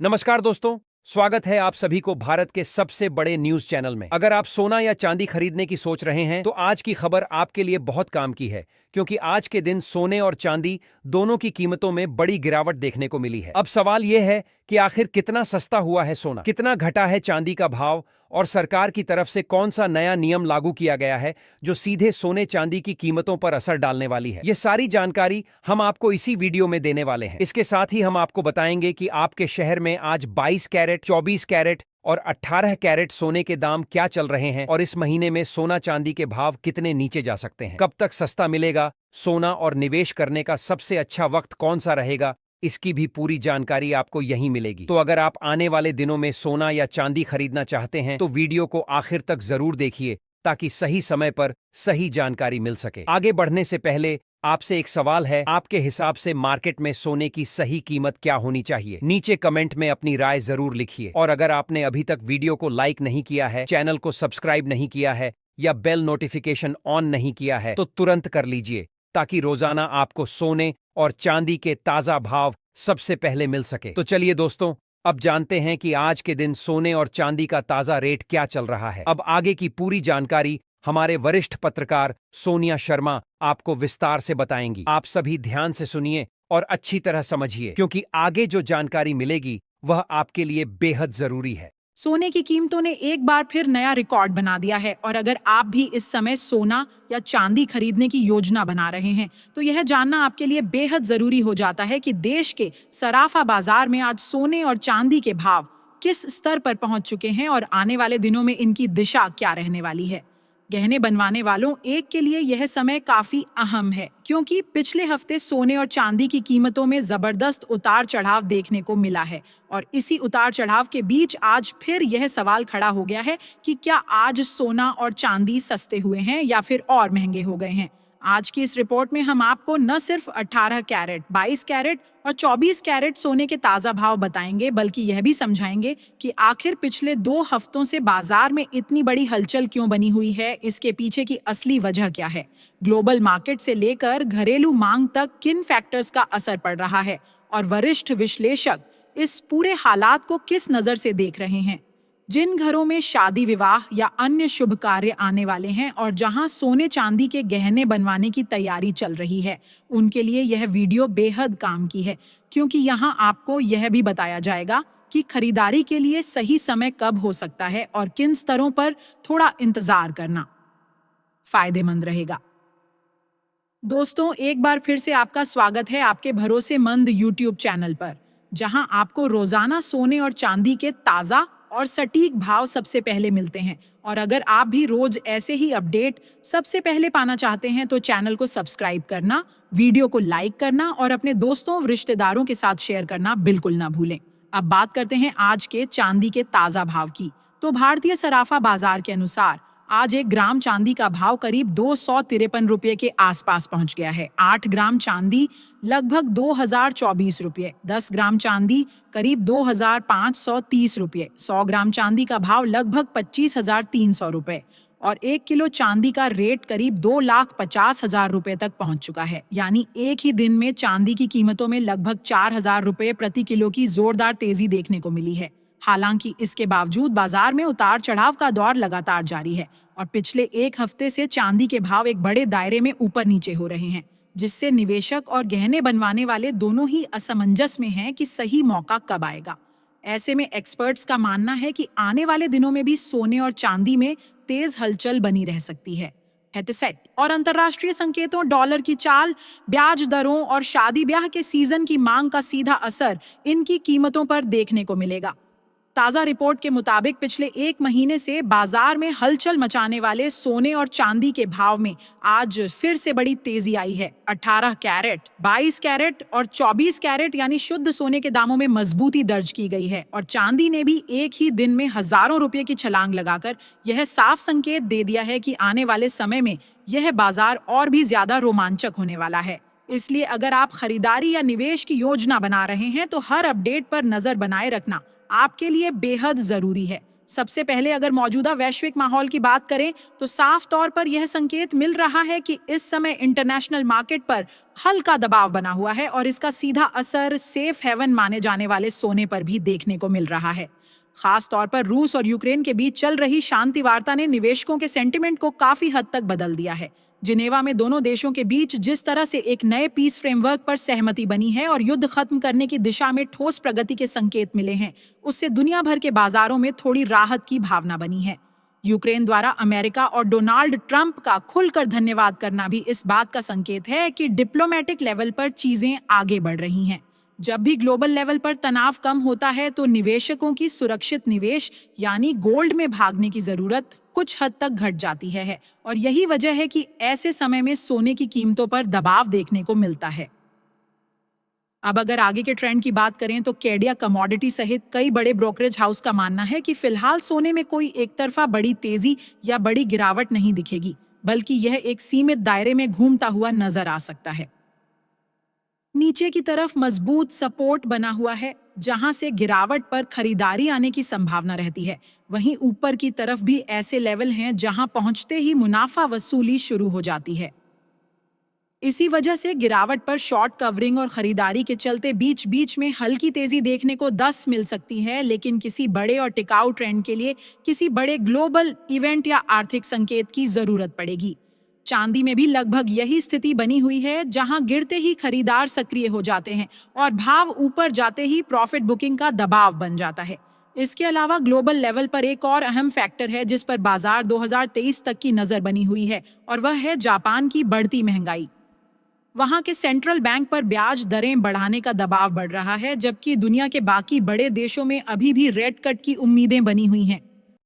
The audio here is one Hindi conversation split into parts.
नमस्कार दोस्तों, स्वागत है आप सभी को भारत के सबसे बड़े न्यूज चैनल में। अगर आप सोना या चांदी खरीदने की सोच रहे हैं तो आज की खबर आपके लिए बहुत काम की है, क्योंकि आज के दिन सोने और चांदी दोनों की कीमतों में बड़ी गिरावट देखने को मिली है। अब सवाल यह है कि आखिर कितना सस्ता हुआ है सोना, कितना घटा है चांदी का भाव और सरकार की तरफ से कौन सा नया नियम लागू किया गया है जो सीधे सोने चांदी की कीमतों पर असर डालने वाली है। ये सारी जानकारी हम आपको इसी वीडियो में देने वाले हैं। इसके साथ ही हम आपको बताएंगे कि आपके शहर में आज 22 कैरेट, 24 कैरेट और 18 कैरेट सोने के दाम क्या चल रहे हैं और इस महीने में सोना चांदी के भाव कितने नीचे जा सकते हैं, कब तक सस्ता मिलेगा सोना और निवेश करने का सबसे अच्छा वक्त कौन सा रहेगा, इसकी भी पूरी जानकारी आपको यहीं मिलेगी। तो अगर आप आने वाले दिनों में सोना या चांदी खरीदना चाहते हैं तो वीडियो को आखिर तक जरूर देखिए ताकि सही समय पर सही जानकारी मिल सके। आगे बढ़ने से पहले आपसे एक सवाल है, आपके हिसाब से मार्केट में सोने की सही कीमत क्या होनी चाहिए? नीचे कमेंट में अपनी राय जरूर लिखिए। और अगर आपने अभी तक वीडियो को लाइक नहीं किया है, चैनल को सब्सक्राइब नहीं किया है या बेल नोटिफिकेशन ऑन नहीं किया है तो तुरंत कर लीजिए, ताकि रोजाना आपको सोने और चांदी के ताजा भाव सबसे पहले मिल सके। तो चलिए दोस्तों, अब जानते हैं कि आज के दिन सोने और चांदी का ताजा रेट क्या चल रहा है। अब आगे की पूरी जानकारी हमारे वरिष्ठ पत्रकार सोनिया शर्मा आपको विस्तार से बताएंगी। आप सभी ध्यान से सुनिए और अच्छी तरह समझिए, क्योंकि आगे जो जानकारी मिलेगी वह आपके लिए बेहद जरूरी है। सोने की कीमतों ने एक बार फिर नया रिकॉर्ड बना दिया है और अगर आप भी इस समय सोना या चांदी खरीदने की योजना बना रहे हैं तो यह जानना आपके लिए बेहद जरूरी हो जाता है कि देश के सराफा बाजार में आज सोने और चांदी के भाव किस स्तर पर पहुंच चुके हैं और आने वाले दिनों में इनकी दिशा क्या रहने वाली है। गहने बनवाने वालों एक के लिए यह समय काफी अहम है, क्योंकि पिछले हफ्ते सोने और चांदी की कीमतों में जबरदस्त उतार चढ़ाव देखने को मिला है और इसी उतार चढ़ाव के बीच आज फिर यह सवाल खड़ा हो गया है कि क्या आज सोना और चांदी सस्ते हुए हैं या फिर और महंगे हो गए हैं। आज की इस रिपोर्ट में हम आपको न सिर्फ 18 कैरेट, 22 कैरेट और 24 कैरेट सोने के ताजा भाव बताएंगे, बल्कि यह भी समझाएंगे कि आखिर पिछले 2 हफ्तों से बाजार में इतनी बड़ी हलचल क्यों बनी हुई है, इसके पीछे की असली वजह क्या है, ग्लोबल मार्केट से लेकर घरेलू मांग तक किन फैक्टर्स का असर पड़ रहा है और वरिष्ठ विश्लेषक इस पूरे हालात को किस नजर से देख रहे हैं। जिन घरों में शादी विवाह या अन्य शुभ कार्य आने वाले हैं और जहां सोने चांदी के गहने बनवाने की तैयारी चल रही है, उनके लिए यह वीडियो बेहद काम की है, क्योंकि यहां आपको यह भी बताया जाएगा कि खरीदारी के लिए सही समय कब हो सकता है और किन स्तरों पर थोड़ा इंतजार करना फायदेमंद रहेगा। दोस्तों, एक बार फिर से आपका स्वागत है आपके भरोसेमंद YouTube चैनल पर, जहां आपको रोजाना सोने और चांदी के ताजा और सटीक भाव सबसे पहले मिलते हैं। और अगर आप भी रोज ऐसे ही अपडेट सबसे पहले पाना चाहते हैं तो चैनल को सब्सक्राइब करना, वीडियो को लाइक करना और अपने दोस्तों और रिश्तेदारों के साथ शेयर करना बिल्कुल ना भूलें। अब बात करते हैं आज के चांदी के ताजा भाव की। तो भारतीय सराफा बाजार के अनुसार आज 1 ग्राम चांदी का भाव करीब 253 रुपये के आसपास पहुंच गया है। 8 ग्राम चांदी लगभग 2024 रुपये, 10 ग्राम चांदी करीब 2530 रुपये, 100 ग्राम चांदी का भाव लगभग 25,300 रुपये और 1 किलो चांदी का रेट करीब 2,50,000 रुपये तक पहुंच चुका है। यानी एक ही दिन में चांदी की कीमतों में लगभग 4,000 रुपये प्रति किलो की जोरदार तेजी देखने को मिली है। हालांकि इसके बावजूद बाजार में उतार चढ़ाव का दौर लगातार जारी है और पिछले 1 हफ्ते से चांदी के भाव एक बड़े दायरे में ऊपर नीचे हो रहे हैं, जिससे निवेशक और गहने बनवाने वाले दोनों ही असमंजस में हैं कि सही मौका कब आएगा। ऐसे में एक्सपर्ट्स का मानना है कि आने वाले दिनों में भी सोने और चांदी में तेज हलचल बनी रह सकती है। सेट और अंतर्राष्ट्रीय संकेतों, डॉलर की चाल, ब्याज दरों और शादी ब्याह के सीजन की मांग का सीधा असर इनकी कीमतों पर देखने को मिलेगा। ताजा रिपोर्ट के मुताबिक पिछले 1 महीने से बाजार में हलचल मचाने वाले सोने और चांदी के भाव में आज फिर से बड़ी तेजी आई है। 18 कैरेट, 22 कैरेट और 24 कैरेट यानी शुद्ध सोने के दामों में मजबूती दर्ज की गई है और चांदी ने भी एक ही दिन में हजारों रुपए की छलांग लगाकर यह साफ संकेत दे दिया है कि आने वाले समय में यह बाजार और भी ज्यादा रोमांचक होने वाला है। इसलिए अगर आप खरीदारी या निवेश की योजना बना रहे हैं तो हर अपडेट पर नजर बनाए रखना आपके लिए बेहद जरूरी है। सबसे पहले अगर मौजूदा वैश्विक माहौल की बात करें तो साफ तौर पर यह संकेत मिल रहा है कि इस समय इंटरनेशनल मार्केट पर हल्का दबाव बना हुआ है और इसका सीधा असर सेफ हेवन माने जाने वाले सोने पर भी देखने को मिल रहा है। खास तौर पर रूस और यूक्रेन के बीच चल रही शांति वार्ता ने निवेशकों के सेंटिमेंट को काफी हद तक बदल दिया है। जिनेवा में दोनों देशों के बीच जिस तरह से एक नए पीस फ्रेमवर्क पर सहमति बनी है और युद्ध खत्म करने की दिशा में ठोस प्रगति के संकेत मिले हैं, उससे दुनिया भर के बाजारों में थोड़ी राहत की भावना बनी है। यूक्रेन द्वारा अमेरिका और डोनाल्ड ट्रंप का खुलकर धन्यवाद करना भी इस बात का संकेत है कि डिप्लोमेटिक लेवल पर चीजें आगे बढ़ रही हैं। जब भी ग्लोबल लेवल पर तनाव कम होता है तो निवेशकों की सुरक्षित निवेश यानी गोल्ड में भागने की जरूरत कुछ हद तक घट जाती है और यही वजह है कि ऐसे समय में सोने की कीमतों पर दबाव देखने को मिलता है। अब अगर आगे के ट्रेंड की बात करें तो कैडिया कमोडिटी सहित कई बड़े ब्रोकरेज हाउस का मानना है कि फिलहाल सोने में कोई एक तरफा बड़ी तेजी या बड़ी गिरावट नहीं दिखेगी, बल्कि यह एक सीमित दायरे में घूमता हुआ नजर आ सकता है। नीचे की तरफ मजबूत सपोर्ट बना हुआ है जहां से गिरावट पर खरीदारी आने की संभावना रहती है। वहीं ऊपर की तरफ भी ऐसे लेवल हैं जहां पहुंचते ही मुनाफा वसूली शुरू हो जाती है। इसी वजह से गिरावट पर शॉर्ट कवरिंग और खरीदारी के चलते बीच बीच में हल्की तेजी देखने को 10 मिल सकती है, लेकिन किसी बड़े और टिकाऊ ट्रेंड के लिए किसी बड़े ग्लोबल इवेंट या आर्थिक संकेत की जरूरत पड़ेगी। चांदी में भी लगभग यही स्थिति बनी हुई है, जहां गिरते ही खरीदार सक्रिय हो जाते हैं और भाव ऊपर जाते ही प्रॉफिट बुकिंग का दबाव बन जाता है। इसके अलावा ग्लोबल लेवल पर एक और अहम फैक्टर है जिस पर बाजार 2023 तक की नजर बनी हुई है और वह है जापान की बढ़ती महंगाई। वहां के सेंट्रल बैंक पर ब्याज दरें बढ़ाने का दबाव बढ़ रहा है, जबकि दुनिया के बाकी बड़े देशों में अभी भी रेट कट की उम्मीदें बनी हुई हैं।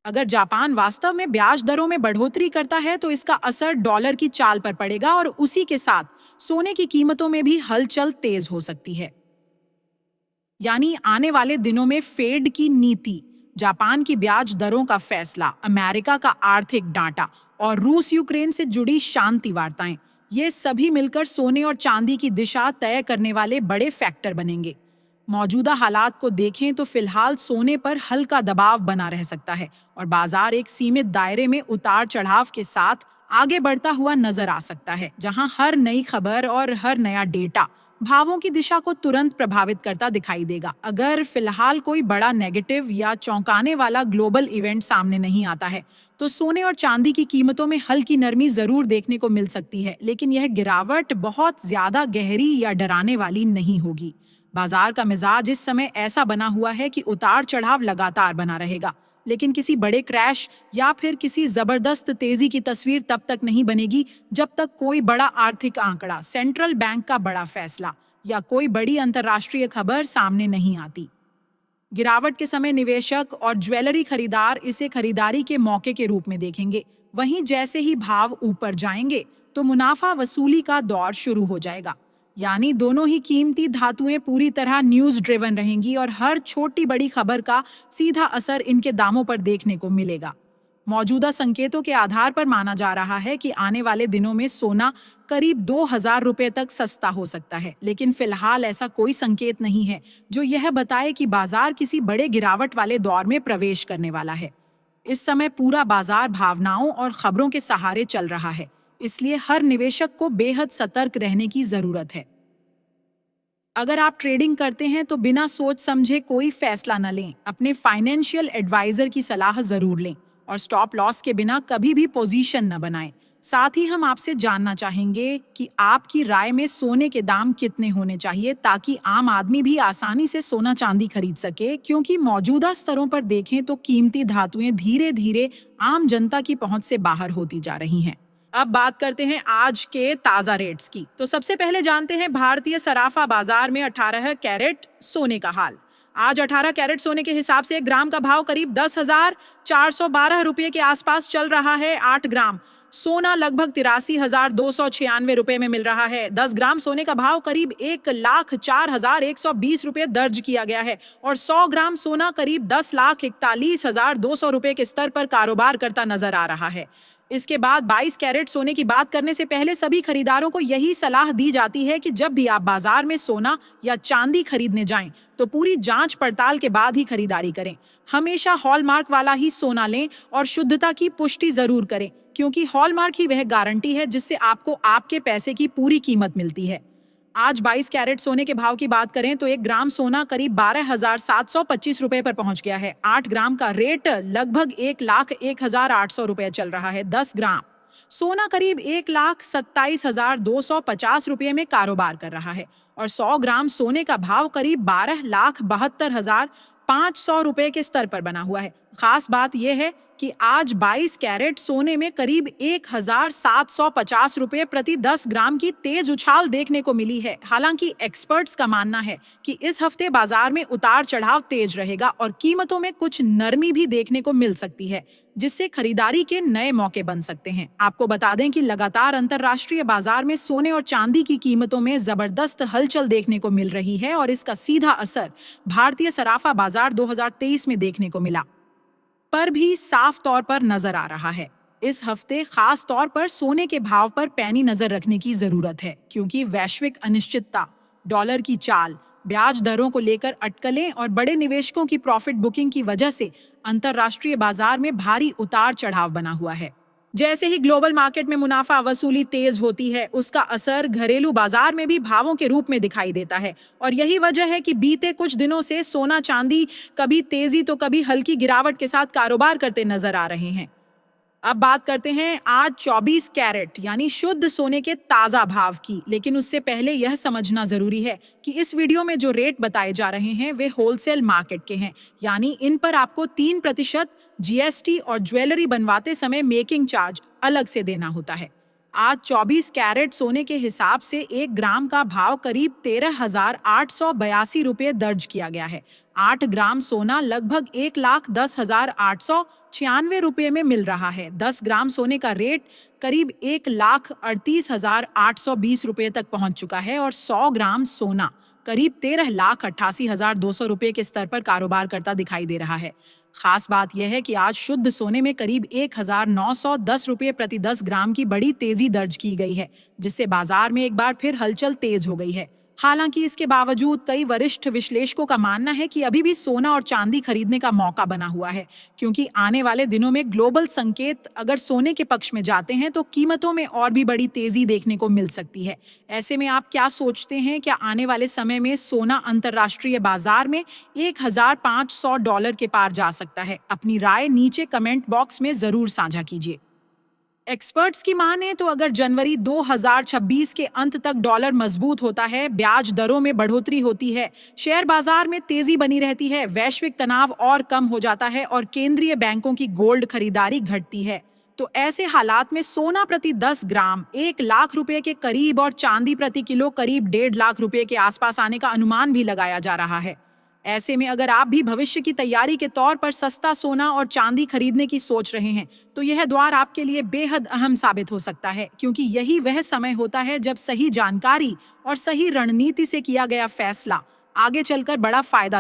अगर जापान वास्तव में ब्याज दरों में बढ़ोतरी करता है तो इसका असर डॉलर की चाल पर पड़ेगा और उसी के साथ सोने की कीमतों में भी हलचल तेज हो सकती है। यानी आने वाले दिनों में फेड की नीति, जापान की ब्याज दरों का फैसला, अमेरिका का आर्थिक डाटा और रूस यूक्रेन से जुड़ी शांति वार्ताएं, ये सभी मिलकर सोने और चांदी की दिशा तय करने वाले बड़े फैक्टर बनेंगे। मौजूदा हालात को देखें तो फिलहाल सोने पर हल्का दबाव बना रह सकता है और बाजार एक सीमित दायरे में उतार चढ़ाव के साथ आगे बढ़ता हुआ नजर आ सकता है, जहां हर नई खबर और हर नया डेटा भावों की दिशा को तुरंत प्रभावित करता दिखाई देगा। अगर फिलहाल कोई बड़ा नेगेटिव या चौंकाने वाला ग्लोबल इवेंट सामने नहीं आता है तो सोने और चांदी की कीमतों में हल्की नरमी जरूर देखने को मिल सकती है, लेकिन यह गिरावट बहुत ज्यादा गहरी या डराने वाली नहीं होगी। बाजार का मिजाज इस समय ऐसा बना हुआ है कि उतार चढ़ाव लगातार बना रहेगा, लेकिन किसी बड़े क्रैश या फिर किसी जबरदस्त तेजी की तस्वीर तब तक नहीं बनेगी जब तक कोई बड़ा आर्थिक आंकड़ा, सेंट्रल बैंक का बड़ा फैसला या कोई बड़ी अंतर्राष्ट्रीय खबर सामने नहीं आती। गिरावट के समय निवेशक और ज्वेलरी खरीदार इसे खरीदारी के मौके के रूप में देखेंगे। वहीं जैसे ही भाव ऊपर जाएंगे तो मुनाफा वसूली का दौर शुरू हो जाएगा। यानी दोनों ही कीमती धातुएं पूरी तरह न्यूज ड्रिवन रहेंगी और हर छोटी बड़ी खबर का सीधा असर इनके दामों पर देखने को मिलेगा। मौजूदा संकेतों के आधार पर माना जा रहा है कि आने वाले दिनों में सोना करीब 2000 रुपए तक सस्ता हो सकता है, लेकिन फिलहाल ऐसा कोई संकेत नहीं है जो यह बताए कि बाजार किसी बड़े गिरावट वाले दौर में प्रवेश करने वाला है। इस समय पूरा बाजार भावनाओं और खबरों के सहारे चल रहा है, इसलिए हर निवेशक को बेहद सतर्क रहने की जरूरत है। अगर आप ट्रेडिंग करते हैं तो बिना सोच समझे कोई फैसला न लें। अपने फाइनेंशियल एडवाइजर की सलाह जरूर लें और स्टॉप लॉस के बिना कभी भी पोजीशन न बनाएं। साथ ही हम आपसे जानना चाहेंगे कि आपकी राय में सोने के दाम कितने होने चाहिए ताकि आम आदमी भी आसानी से सोना चांदी खरीद सके, क्योंकि मौजूदा स्तरों पर देखें तो कीमती धातुएं धीरे धीरे आम जनता की पहुंच से बाहर होती जा रही हैं। अब बात करते हैं आज के ताजा रेट्स की। तो सबसे पहले जानते हैं भारतीय सराफा बाजार में 18 कैरेट सोने का हाल। आज 18 कैरेट सोने के हिसाब से 1 ग्राम का भाव करीब 10,412 रुपये के आसपास चल रहा है। 8 ग्राम सोना लगभग 83,296 रुपए में मिल रहा है। 10 ग्राम सोने का भाव करीब 1,04,120 रुपये दर्ज किया गया है और 100 ग्राम सोना करीब 10,41,200 रुपये के स्तर पर कारोबार करता नजर आ रहा है। इसके बाद 22 कैरेट सोने की बात करने से पहले सभी खरीदारों को यही सलाह दी जाती है कि जब भी आप बाजार में सोना या चांदी खरीदने जाएं, तो पूरी जांच पड़ताल के बाद ही खरीदारी करें। हमेशा हॉलमार्क वाला ही सोना लें और शुद्धता की पुष्टि जरूर करें, क्योंकि हॉलमार्क ही वह गारंटी है जिससे आपको आपके पैसे की पूरी कीमत मिलती है। आज 22 कैरेट सोने के भाव की बात करें तो 1 ग्राम सोना करीब 12,725 रुपए पर पहुंच गया है। 8 ग्राम का रेट लगभग 1,01,800 रुपए चल रहा है। 10 ग्राम सोना करीब 1,27,250 रुपए में कारोबार कर रहा है और 100 ग्राम सोने का भाव करीब 12,72,500 रुपए के स्तर पर बना हुआ है। खास बात यह है कि आज 22 कैरेट सोने में करीब 1,750 रुपए प्रति 10 ग्राम की तेज उछाल देखने को मिली है। हालांकि एक्सपर्ट्स का मानना है कि इस हफ्ते बाजार में उतार चढ़ाव तेज रहेगा और कीमतों में कुछ नरमी भी देखने को मिल सकती है, जिससे खरीदारी के नए मौके बन सकते हैं। आपको बता दें कि लगातार अंतर्राष्ट्रीय बाजार में सोने और चांदी की कीमतों में जबरदस्त हलचल देखने को मिल रही है और इसका सीधा असर भारतीय सराफा बाजार 2023 में देखने को मिला पर भी साफ तौर पर नजर आ रहा है। इस हफ्ते खास तौर पर सोने के भाव पर पैनी नजर रखने की जरूरत है, क्योंकि वैश्विक अनिश्चितता, डॉलर की चाल, ब्याज दरों को लेकर अटकलें और बड़े निवेशकों की प्रॉफिट बुकिंग की वजह से अंतर्राष्ट्रीय बाजार में भारी उतार चढ़ाव बना हुआ है। जैसे ही ग्लोबल मार्केट में मुनाफा वसूली तेज होती है, उसका असर घरेलू बाजार में भी भावों के रूप में दिखाई देता है और यही वजह है कि बीते कुछ दिनों से सोना चांदी कभी तेजी तो कभी हल्की गिरावट के साथ कारोबार करते नजर आ रहे हैं। अब बात करते हैं आज 24 कैरेट यानी शुद्ध सोने के ताजा भाव की, लेकिन उससे पहले यह समझना जरूरी है कि इस वीडियो में जो रेट बताए जा रहे हैं वे होलसेल मार्केट के हैं, यानी इन पर आपको 3% जीएसटी और ज्वेलरी बनवाते समय मेकिंग चार्ज अलग से देना होता है। आज 24 कैरेट सोने के हिसाब से 1 ग्राम का भाव करीब 13,882 रुपये दर्ज किया गया है। 8 ग्राम सोना लगभग 1,10,896 रुपये में मिल रहा है। 10 ग्राम सोने का रेट करीब 1,38,820 रुपये तक पहुंच चुका है और 100 ग्राम सोना करीब 13,88,200 रुपये के स्तर पर कारोबार करता दिखाई दे रहा है। खास बात यह है कि आज शुद्ध सोने में करीब 1,910 रुपये प्रति 10 ग्राम की बड़ी तेजी दर्ज की गई है, जिससे बाजार में एक बार फिर हलचल तेज हो गई है। हालांकि इसके बावजूद कई वरिष्ठ विश्लेषकों का मानना है कि अभी भी सोना और चांदी खरीदने का मौका बना हुआ है, क्योंकि आने वाले दिनों में ग्लोबल संकेत अगर सोने के पक्ष में जाते हैं तो कीमतों में और भी बड़ी तेजी देखने को मिल सकती है। ऐसे में आप क्या सोचते हैं, क्या आने वाले समय में सोना अंतर्राष्ट्रीय बाजार में $1,500 के पार जा सकता है? अपनी राय नीचे कमेंट बॉक्स में जरूर साझा कीजिए। एक्सपर्ट्स की माने तो अगर जनवरी 2026 के अंत तक डॉलर मजबूत होता है, ब्याज दरों में बढ़ोतरी होती है, शेयर बाजार में तेजी बनी रहती है, वैश्विक तनाव और कम हो जाता है और केंद्रीय बैंकों की गोल्ड खरीदारी घटती है, तो ऐसे हालात में सोना प्रति 10 ग्राम 1 लाख रुपए के करीब और चांदी प्रति किलो करीब 1.5 लाख रुपए के आसपास आने का अनुमान भी लगाया जा रहा है। ऐसे में अगर आप भी भविष्य की तैयारी के तौर पर सस्ता सोना और चांदी खरीदने की सोच रहे हैं, तो यह द्वार आपके लिए बेहद अहम साबित हो सकता है, क्योंकि यही वह समय होता है जब सही जानकारी और सही रणनीति से किया गया फैसला आगे चलकर बड़ा फायदा